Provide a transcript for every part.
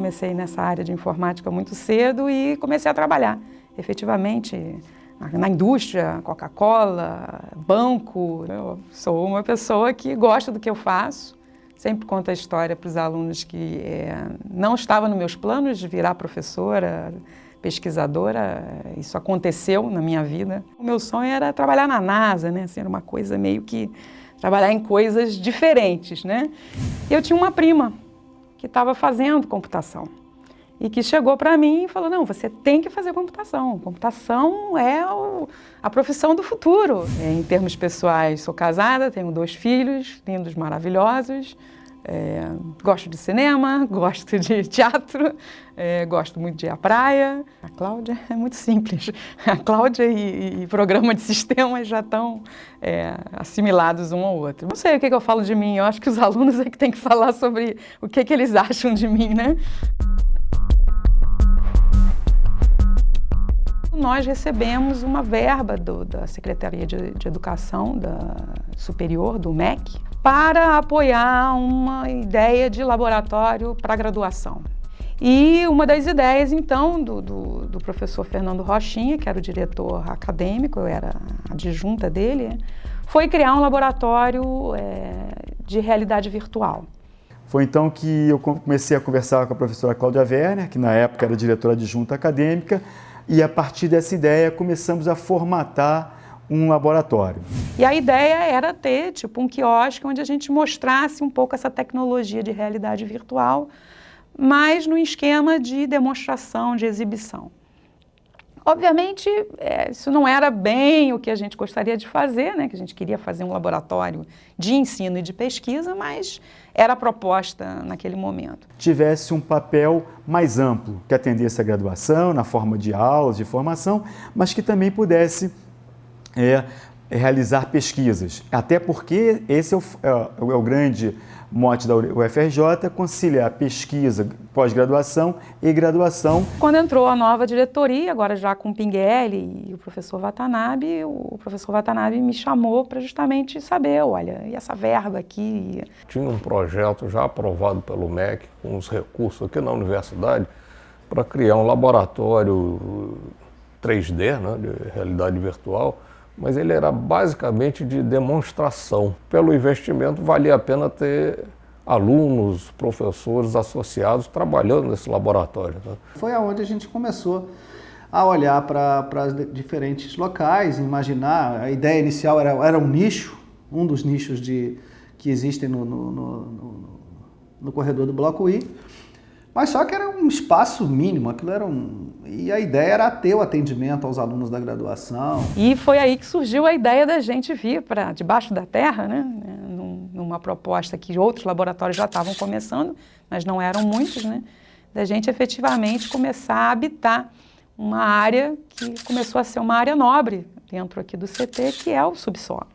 comecei nessa área de informática muito cedo e comecei a trabalhar, efetivamente, na indústria, Coca-Cola, banco. Eu sou uma pessoa que gosta do que eu faço. Sempre conto a história para os alunos que não estava nos meus planos de virar professora, pesquisadora. Isso aconteceu na minha vida. O meu sonho era trabalhar na NASA, né? Assim, era uma coisa meio que trabalhar em coisas diferentes, né? E eu tinha uma prima que estava fazendo computação e que chegou para mim e falou: não, você tem que fazer computação. Computação é a profissão do futuro. Em termos pessoais, sou casada, tenho 2 filhos, lindos, maravilhosos. Gosto de cinema, gosto de teatro, gosto muito de ir à praia. A Cláudia é muito simples. A Cláudia e programa de sistemas já estão assimilados um ao outro. Não sei o que eu falo de mim, eu acho que os alunos é que têm que falar sobre o que eles acham de mim, né? Nós recebemos uma verba da Secretaria de Educação Superior, do MEC, para apoiar uma ideia de laboratório para graduação. E uma das ideias, então, do professor Fernando Rochinha, que era o diretor acadêmico, eu era adjunta dele, foi criar um laboratório de realidade virtual. Foi então que eu comecei a conversar com a professora Cláudia Werner, que na época era diretora adjunta acadêmica, e a partir dessa ideia começamos a formatar um laboratório. E a ideia era ter tipo um quiosque onde a gente mostrasse um pouco essa tecnologia de realidade virtual, mas no esquema de demonstração, de exibição. Obviamente, isso não era bem o que a gente gostaria de fazer, né? Que a gente queria fazer um laboratório de ensino e de pesquisa, mas era a proposta naquele momento. Tivesse um papel mais amplo, que atendesse a graduação, na forma de aulas, de formação, mas que também pudesse realizar pesquisas. Até porque esse é o grande mote da UFRJ, conciliar pesquisa, pós-graduação e graduação. Quando entrou a nova diretoria, agora já com o Pinguelli e o professor Watanabe me chamou para justamente saber, olha, e essa verba aqui? Tinha um projeto já aprovado pelo MEC, com os recursos aqui na universidade, para criar um laboratório 3D, né, de realidade virtual, mas ele era basicamente de demonstração. Pelo investimento, valia a pena ter alunos, professores associados trabalhando nesse laboratório, né? Foi aonde a gente começou a olhar para diferentes locais, imaginar. A ideia inicial era um nicho, um dos nichos que existem no corredor do Bloco I, mas só que era um espaço mínimo, e a ideia era ter o atendimento aos alunos da graduação. E foi aí que surgiu a ideia da gente vir para debaixo da terra, né? Numa proposta que outros laboratórios já estavam começando, mas não eram muitos, né? Da gente efetivamente começar a habitar uma área que começou a ser uma área nobre dentro aqui do CT, que é o subsolo.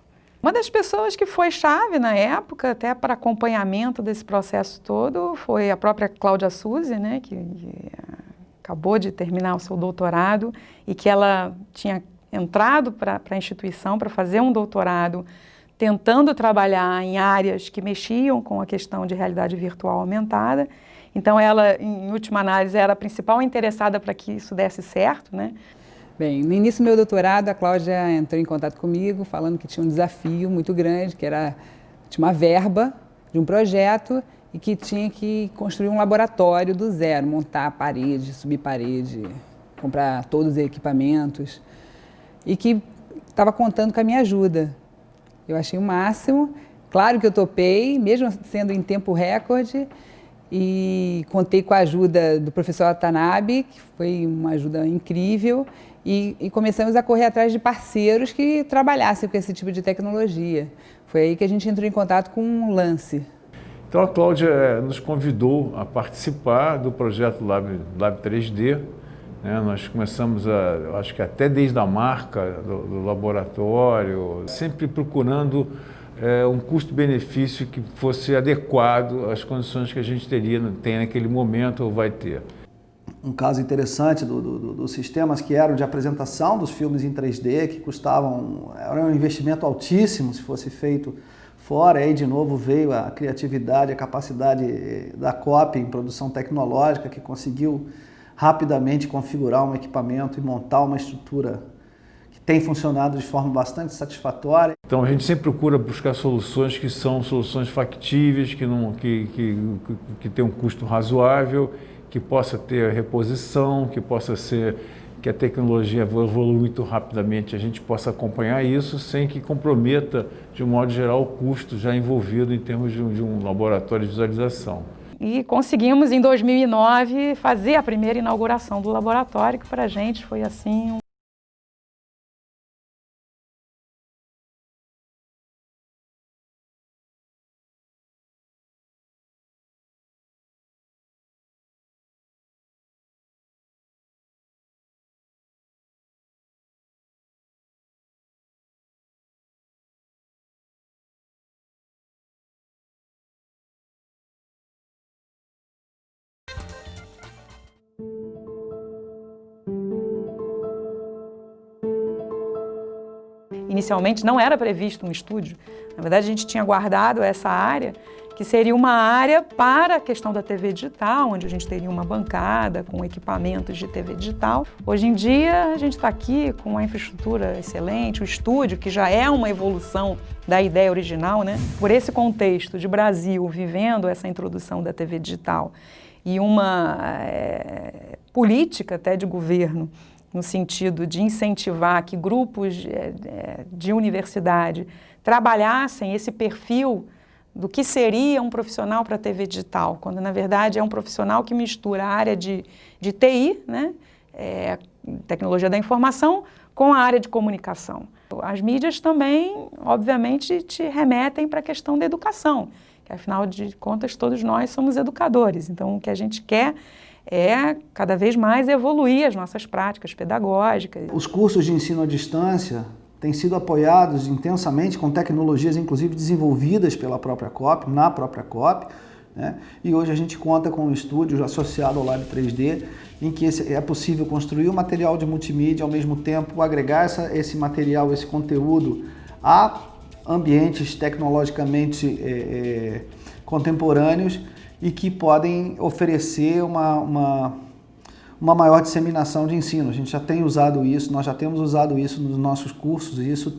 Uma das pessoas que foi chave na época, até para acompanhamento desse processo todo, foi a própria Cláudia Suzy, né, que acabou de terminar o seu doutorado e que ela tinha entrado para a instituição para fazer um doutorado, tentando trabalhar em áreas que mexiam com a questão de realidade virtual aumentada. Então ela, em última análise, era a principal interessada para que isso desse certo, né? Bem, no início do meu doutorado, a Cláudia entrou em contato comigo, falando que tinha um desafio muito grande, tinha uma verba de um projeto e que tinha que construir um laboratório do zero, montar parede, subir parede, comprar todos os equipamentos, e que estava contando com a minha ajuda. Eu achei o máximo, claro que eu topei, mesmo sendo em tempo recorde, e contei com a ajuda do professor Watanabe, que foi uma ajuda incrível, e começamos a correr atrás de parceiros que trabalhassem com esse tipo de tecnologia. Foi aí que a gente entrou em contato com o Lance. Então a Cláudia nos convidou a participar do projeto Lab 3D. Né? Nós começamos, acho que até desde a marca do laboratório, sempre procurando um custo-benefício que fosse adequado às condições que a gente tem naquele momento ou vai ter. Um caso interessante dos sistemas que eram de apresentação dos filmes em 3D, que custavam, era um investimento altíssimo se fosse feito fora. Aí, de novo, veio a criatividade, a capacidade da COP em produção tecnológica, que conseguiu rapidamente configurar um equipamento e montar uma estrutura que tem funcionado de forma bastante satisfatória. Então, a gente sempre procura buscar soluções que são soluções factíveis, que tem um custo razoável, que possa ter reposição, que a tecnologia evolui muito rapidamente, a gente possa acompanhar isso sem que comprometa, de um modo geral, o custo já envolvido em termos de um laboratório de visualização. E conseguimos, em 2009, fazer a primeira inauguração do laboratório, que para a gente foi assim Inicialmente não era previsto um estúdio. Na verdade, a gente tinha guardado essa área, que seria uma área para a questão da TV digital, onde a gente teria uma bancada com equipamentos de TV digital. Hoje em dia, a gente está aqui com uma infraestrutura excelente, o estúdio, que já é uma evolução da ideia original, né? Por esse contexto de Brasil vivendo essa introdução da TV digital e uma política até de governo, no sentido de incentivar que grupos de universidade trabalhassem esse perfil do que seria um profissional para a TV digital, quando na verdade é um profissional que mistura a área de TI, né, tecnologia da informação, com a área de comunicação. As mídias também, obviamente, te remetem para a questão da educação, que afinal de contas todos nós somos educadores, então o que a gente quer é cada vez mais evoluir as nossas práticas pedagógicas. Os cursos de ensino à distância têm sido apoiados intensamente com tecnologias, inclusive desenvolvidas pela própria COP, na própria COP, né? E hoje a gente conta com um estúdio associado ao Lab 3D, em que é possível construir um material de multimídia, ao mesmo tempo agregar esse material, esse conteúdo a ambientes tecnologicamente contemporâneos, e que podem oferecer uma maior disseminação de ensino. A gente já tem usado isso, nós já temos usado isso nos nossos cursos, e isso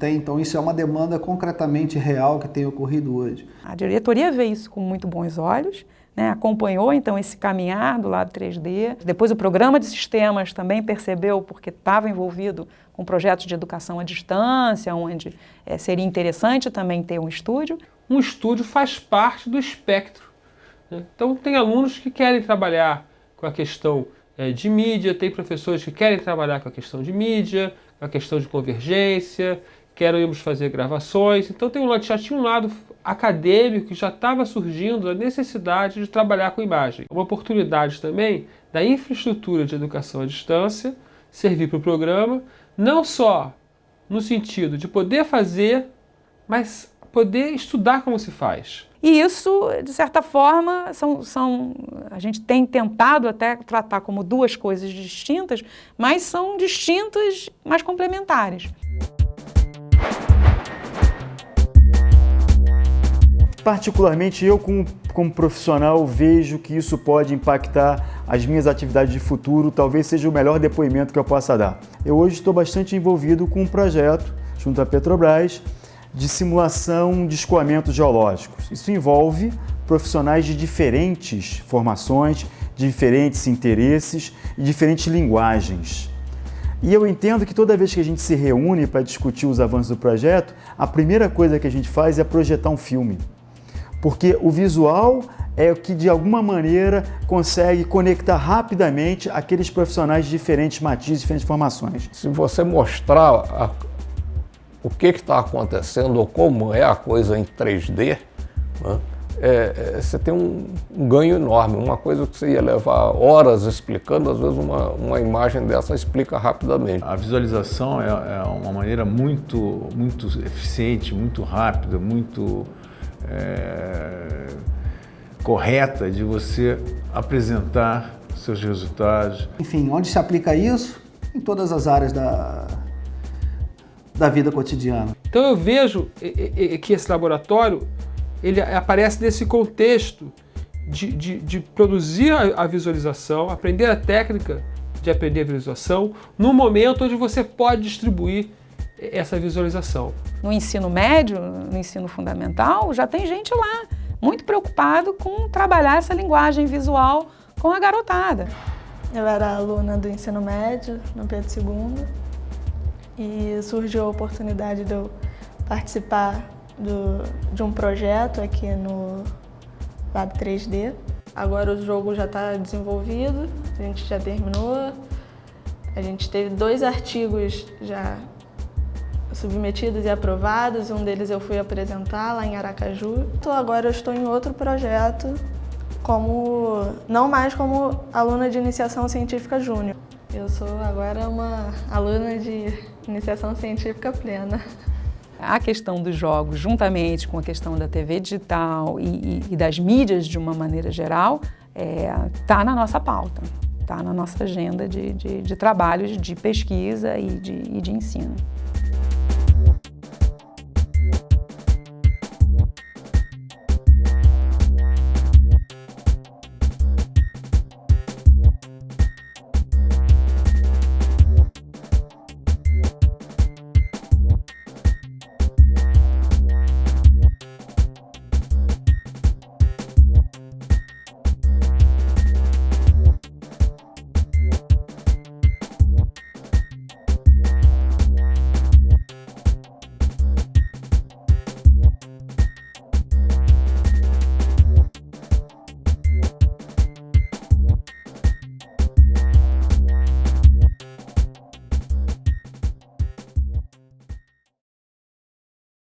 é uma demanda concretamente real que tem ocorrido hoje. A diretoria vê isso com muito bons olhos, né? Acompanhou então esse caminhar do Lab 3D. Depois o programa de sistemas também percebeu, porque estava envolvido com projetos de educação à distância, onde seria interessante também ter um estúdio. Um estúdio faz parte do espectro. Então, tem alunos que querem trabalhar com a questão de mídia, tem professores que querem trabalhar com a questão de mídia, com a questão de convergência, queremos fazer gravações. Então, já tinha um lado acadêmico que já estava surgindo a necessidade de trabalhar com imagem. Uma oportunidade também da infraestrutura de educação à distância servir para o programa, não só no sentido de poder fazer, mas poder estudar como se faz. E isso, de certa forma, a gente tem tentado até tratar como duas coisas distintas, mas são distintas, mas complementares. Particularmente eu, como profissional, vejo que isso pode impactar as minhas atividades de futuro, talvez seja o melhor depoimento que eu possa dar. Eu hoje estou bastante envolvido com um projeto, junto à Petrobras, de simulação de escoamentos geológicos. Isso envolve profissionais de diferentes formações, de diferentes interesses e diferentes linguagens. E eu entendo que toda vez que a gente se reúne para discutir os avanços do projeto, a primeira coisa que a gente faz é projetar um filme. Porque o visual é o que, de alguma maneira, consegue conectar rapidamente aqueles profissionais de diferentes matizes, diferentes formações. Se você mostrar o que está acontecendo ou como é a coisa em 3D, né, você tem um ganho enorme, uma coisa que você ia levar horas explicando, às vezes uma imagem dessa explica rapidamente. A visualização é uma maneira muito eficiente, muito rápida, muito correta de você apresentar seus resultados. Enfim, onde se aplica isso? Em todas as áreas da vida cotidiana. Então eu vejo que esse laboratório ele aparece nesse contexto de produzir a visualização, aprender a técnica de aprender a visualização, no momento onde você pode distribuir essa visualização. No ensino médio, no ensino fundamental, já tem gente lá muito preocupado com trabalhar essa linguagem visual com a garotada. Eu era aluna do ensino médio, no Pedro II, e surgiu a oportunidade de eu participar de um projeto aqui no Lab 3D. Agora o jogo já está desenvolvido, a gente já terminou. A gente teve 2 artigos já submetidos e aprovados, um deles eu fui apresentar lá em Aracaju. Então agora eu estou em outro projeto, não mais como aluna de iniciação científica júnior. Eu sou agora uma aluna de iniciação científica plena. A questão dos jogos, juntamente com a questão da TV digital e das mídias de uma maneira geral, está na nossa pauta, está na nossa agenda de trabalhos de pesquisa e de ensino.